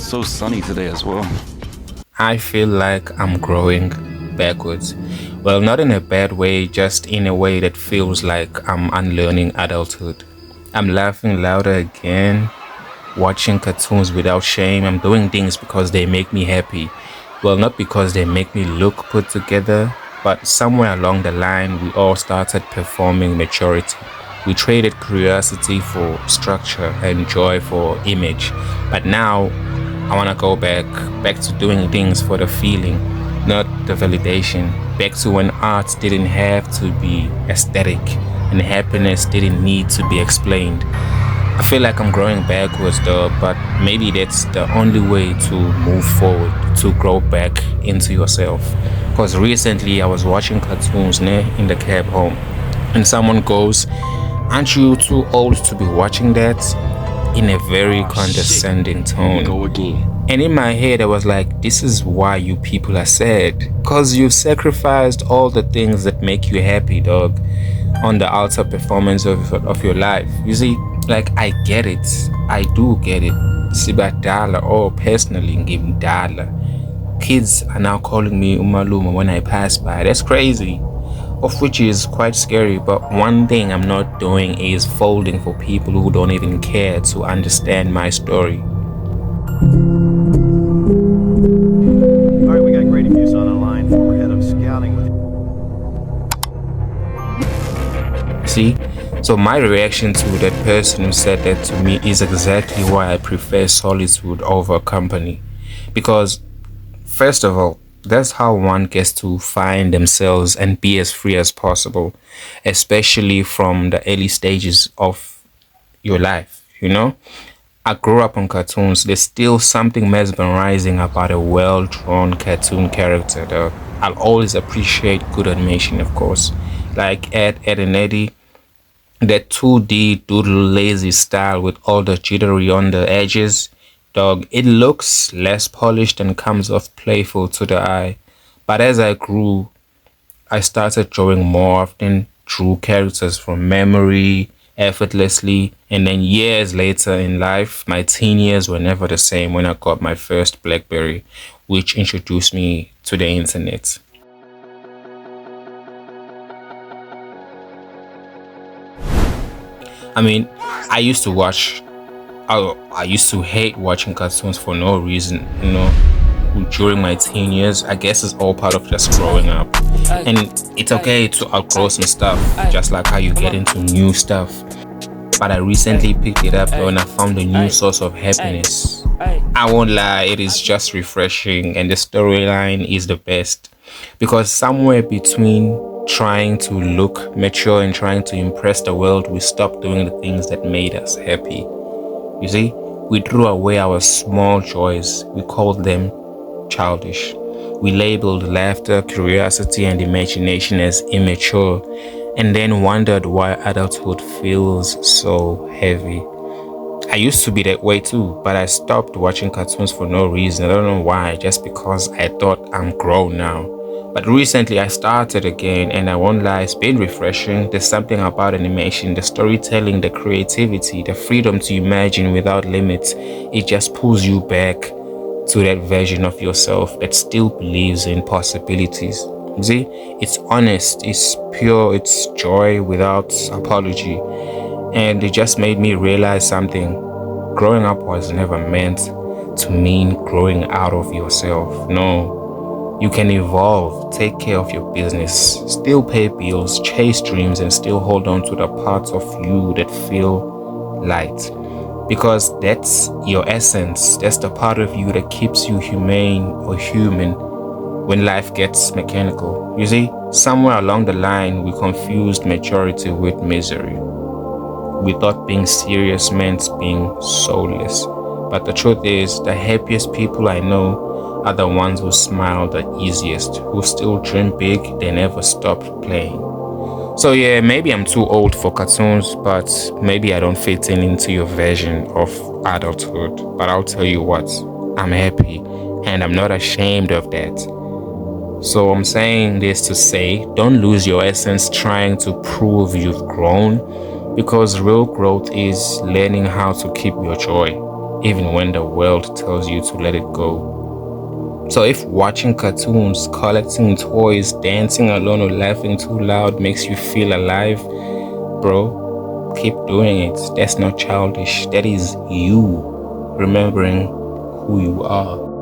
so sunny today as well. I feel like I'm growing backwards. Well, not in a bad way, just in a way that feels like I'm unlearning adulthood. I'm laughing louder again, watching cartoons without shame. I'm doing things because they make me happy. Well, not because they make me look put together, but somewhere along the line, we all started performing maturity. We traded curiosity for structure and joy for image. But now I want to go back to doing things for the feeling, not the validation. Back to when art didn't have to be aesthetic and happiness didn't need to be explained. I feel like I'm growing backwards though, but maybe that's the only way to move forward, to grow back into yourself. Because recently I was watching cartoons in the cab home, and someone goes, "Aren't you too old to be watching that?" in a very condescending tone. Go again. And in my head, I was like, this is why you people are sad. Because you've sacrificed all the things that make you happy, dog, on the outer performance of your life. You see, like, I get it. I do get it. Sibadala, or personally, ngimdala. Kids are now calling me Umaluma when I pass by. That's crazy. Of which is quite scary, but one thing I'm not doing is folding for people who don't even care to understand my story. All right, we got Grady Fuson on the line, former head of scouting with. See? So my reaction to that person who said that to me is exactly why I prefer solitude over company. Because, first of all, that's how one gets to find themselves and be as free as possible, especially from the early stages of your life, you know? I grew up on cartoons. There's still something mesmerizing about a well-drawn cartoon character, though. I'll always appreciate good animation, of course. Like Ed and Eddie, that 2D doodle lazy style with all the jittery on the edges. Dog, it looks less polished and comes off playful to the eye. But as I grew, I started drawing more often, drew characters from memory, effortlessly, and then years later in life, my teen years were never the same when I got my first BlackBerry, which introduced me to the internet. I mean, I used to watch I used to hate watching cartoons for no reason, during my teen years. I guess it's all part of just growing up. And it's okay to outgrow some stuff, just like how you get into new stuff. But I recently picked it up and I found a new source of happiness. I won't lie, it is just refreshing and the storyline is the best. Because somewhere between trying to look mature and trying to impress the world, we stopped doing the things that made us happy. You see, we threw away our small joys. We called them childish. We labeled laughter, curiosity, and imagination as immature, and then wondered why adulthood feels so heavy. I used to be that way too, but I stopped watching cartoons for no reason. I don't know why, just because I thought I'm grown now. But recently I started again, and I won't lie, it's been refreshing. There's something about animation, the storytelling, the creativity, the freedom to imagine without limits. It just pulls you back to that version of yourself that still believes in possibilities. You see, it's honest, it's pure, it's joy without apology. And it just made me realize something. Growing up was never meant to mean growing out of yourself. No. You can evolve, take care of your business, still pay bills, chase dreams, and still hold on to the parts of you that feel light. Because that's your essence. That's the part of you that keeps you humane or human when life gets mechanical. You see, somewhere along the line, we confused maturity with misery. We thought being serious meant being soulless. But the truth is, the happiest people I know are the ones who smile the easiest, who still dream big, they never stop playing. So yeah, maybe I'm too old for cartoons, but maybe I don't fit into your version of adulthood. But I'll tell you what, I'm happy, and I'm not ashamed of that. So I'm saying this to say, don't lose your essence trying to prove you've grown, because real growth is learning how to keep your joy. even when the world tells you to let it go. So if watching cartoons, collecting toys, dancing alone, or laughing too loud makes you feel alive, bro, keep doing it. That's not childish. That is you remembering who you are.